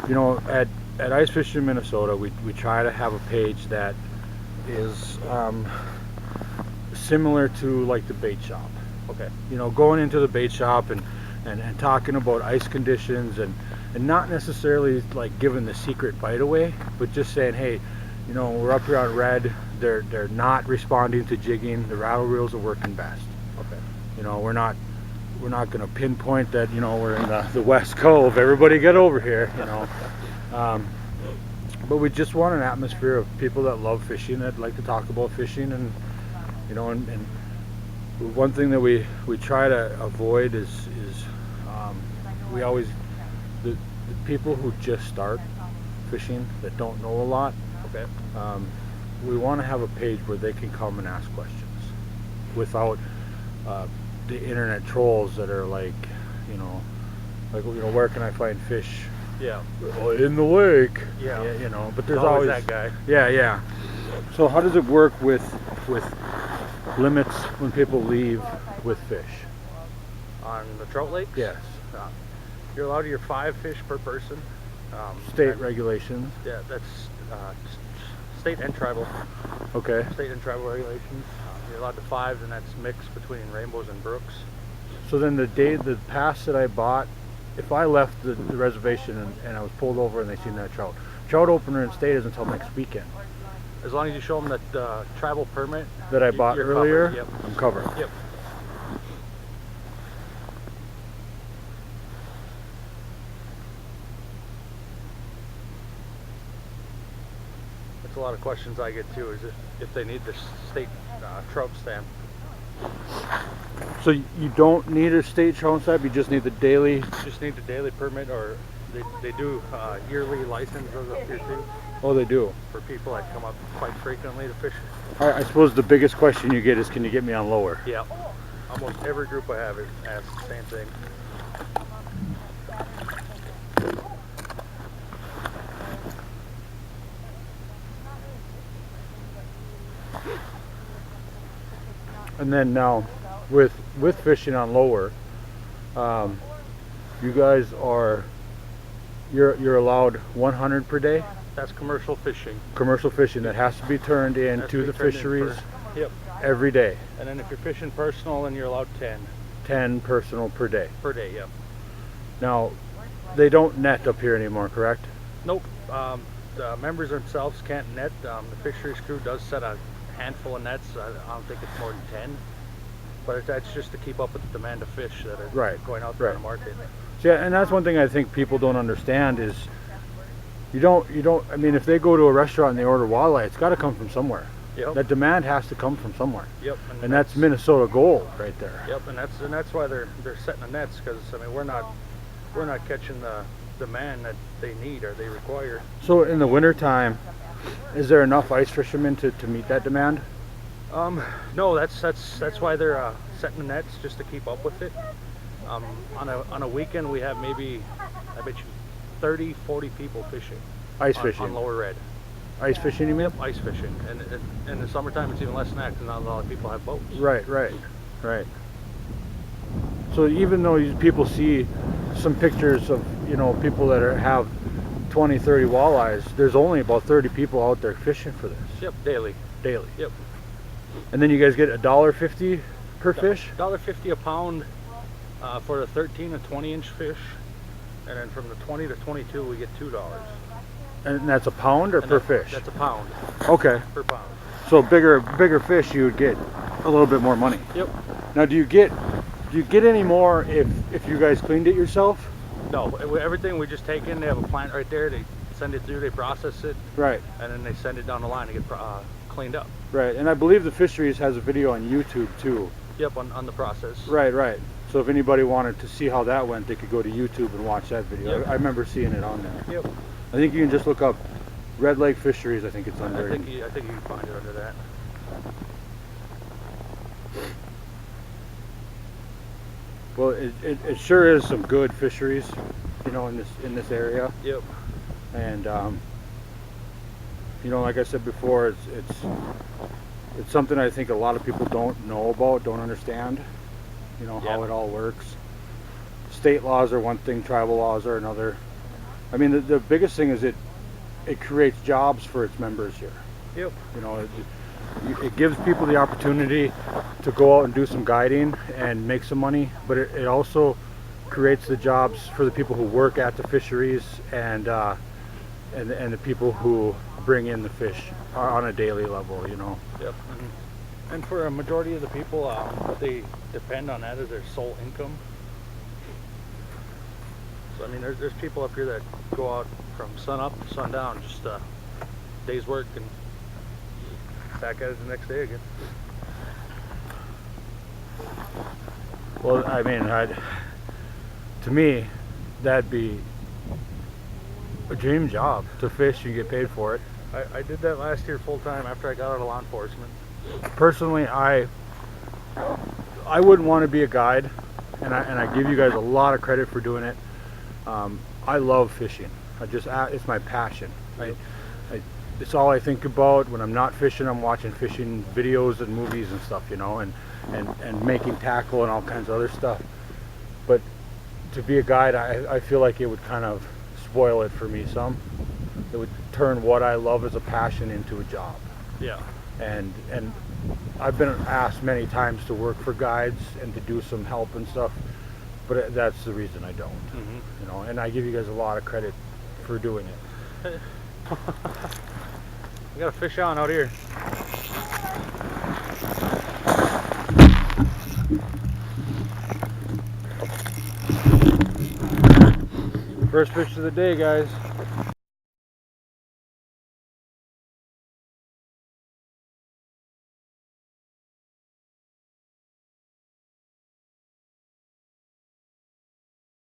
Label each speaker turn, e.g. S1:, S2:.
S1: you know, at Ice Fishing Minnesota, we try to have a page that is similar to like the bait shop.
S2: Okay.
S1: You know, going into the bait shop and talking about ice conditions and not necessarily like giving the secret bite away, but just saying, hey, you know, we're up here on Red, they're not responding to jigging, the rattle reels are working best.
S2: Okay.
S1: You know, we're not going to pinpoint that, you know, we're in the West Cove, everybody get over here, you know. But we just want an atmosphere of people that love fishing, that like to talk about fishing, and you know, and one thing that we try to avoid is we always the people who just start fishing that don't know a lot.
S2: Okay.
S1: We want to have a page where they can come and ask questions without the internet trolls that are like, you know, where can I find fish?
S2: Yeah.
S1: In the lake.
S2: Yeah.
S1: You know, but there's
S2: always
S1: always
S2: that guy.
S1: Yeah. So how does it work with limits when people leave with fish?
S2: On the trout lakes?
S1: Yes.
S2: You're allowed your 5 fish per person.
S1: State regulations.
S2: Yeah, that's state and tribal.
S1: Okay.
S2: State and tribal regulations. You're allowed to 5, and that's mixed between rainbows and brooks.
S1: So then the pass that I bought, if I left the reservation and I was pulled over and they seen that trout opener in state is until next weekend.
S2: As long as you show them that tribal permit
S1: that I bought
S2: you're
S1: earlier,
S2: covered. Yep.
S1: I'm covered.
S2: Yep. That's a lot of questions I get too, is if they need the state trout stamp.
S1: So you don't need a state trout stamp, you just need the daily?
S2: You just need the daily permit, or they do yearly licenses up here too.
S1: Oh, they do?
S2: For people that come up quite frequently to fish.
S1: I suppose the biggest question you get is, can you get me on lower?
S2: Yeah. Almost every group I have asks the same thing.
S1: And then now, with fishing on lower, you guys you're allowed 100 per day.
S2: That's commercial fishing.
S1: Commercial fishing that has to be turned in to the fisheries.
S2: Yep.
S1: Every day.
S2: And then if you're fishing personal, then you're allowed 10.
S1: 10 personal per day.
S2: Per day, yep.
S1: Now, they don't net up here anymore, correct?
S2: Nope. The members themselves can't net. The fisheries crew does set a handful of nets. I don't think it's more than 10. But that's just to keep up with the demand of fish that are going out there on the market.
S1: So, yeah, and that's one thing I think people don't understand is you don't. I mean, if they go to a restaurant and they order walleye, it's got to come from somewhere.
S2: Yep.
S1: That demand has to come from somewhere.
S2: Yep.
S1: And that's Minnesota gold right there.
S2: Yep. And that's why they're setting the nets, because I mean we're not catching the demand that they need or they require.
S1: So in the wintertime, is there enough ice fishermen to meet that demand?
S2: No, that's why they're setting the nets, just to keep up with it. On a weekend we have maybe, I bet you, 30, 40 people fishing.
S1: Ice fishing.
S2: On Lower Red.
S1: Ice fishing, you mean?
S2: Yep, ice fishing. And in the summertime it's even less than that, because not a lot of people have boats.
S1: Right. So even though people see some pictures of, you know, people that have 20, 30 walleyes, there's only about 30 people out there fishing for this.
S2: Yep, daily.
S1: Yep. And then you guys get $1.50 per fish?
S2: $1.50 a pound for the 13 and 20 inch fish, and then from the 20 to 22 we get $2.
S1: And that's a pound or per fish?
S2: That's a pound.
S1: Okay.
S2: Per pound.
S1: So bigger fish, you would get a little bit more money.
S2: Yep.
S1: Now, do you get any more if you guys cleaned it yourself?
S2: No, everything we just take in. They have a plant right there. They send it through. They process it.
S1: Right.
S2: And then they send it down the line to get cleaned up.
S1: Right. And I believe the fisheries has a video on YouTube too.
S2: Yep, on the process.
S1: Right. So if anybody wanted to see how that went, they could go to YouTube and watch that video.
S2: Yep.
S1: I remember seeing it on there.
S2: Yep.
S1: I think you can just look up Red Lake Fisheries. I think it's under.
S2: I think you can find it under that.
S1: Well, it sure is some good fisheries, you know, in this area.
S2: Yep.
S1: And you know, like I said before, it's something I think a lot of people don't know about, don't understand. You know, how it all works. State laws are one thing, tribal laws are another. I mean, the biggest thing is it creates jobs for its members here.
S2: Yep.
S1: You know, it gives people the opportunity to go out and do some guiding and make some money, but it also creates the jobs for the people who work at the fisheries and the people who bring in the fish on a daily level, you know.
S2: Yep. And for a majority of the people, they depend on that as their sole income. So I mean, there's people up here that go out from sun up to sundown, just day's work, and back at it the next day again.
S1: Well, I mean, to me, that'd be a dream job, to fish and get paid for it.
S2: I did that last year full time after I got out of law enforcement.
S1: Personally, I wouldn't want to be a guide, and I give you guys a lot of credit for doing it. I love fishing. It's my passion. It's all I think about when I'm not fishing. I'm watching fishing videos and movies and stuff, you know, and making tackle and all kinds of other stuff. But to be a guide, I feel like it would kind of spoil it for me some. It would turn what I love as a passion into a job.
S2: Yeah.
S1: And I've been asked many times to work for guides and to do some help and stuff, but that's the reason I don't. You know, and I give you guys a lot of credit for doing it.
S2: We got a fish on out here.
S1: First fish of the day, guys.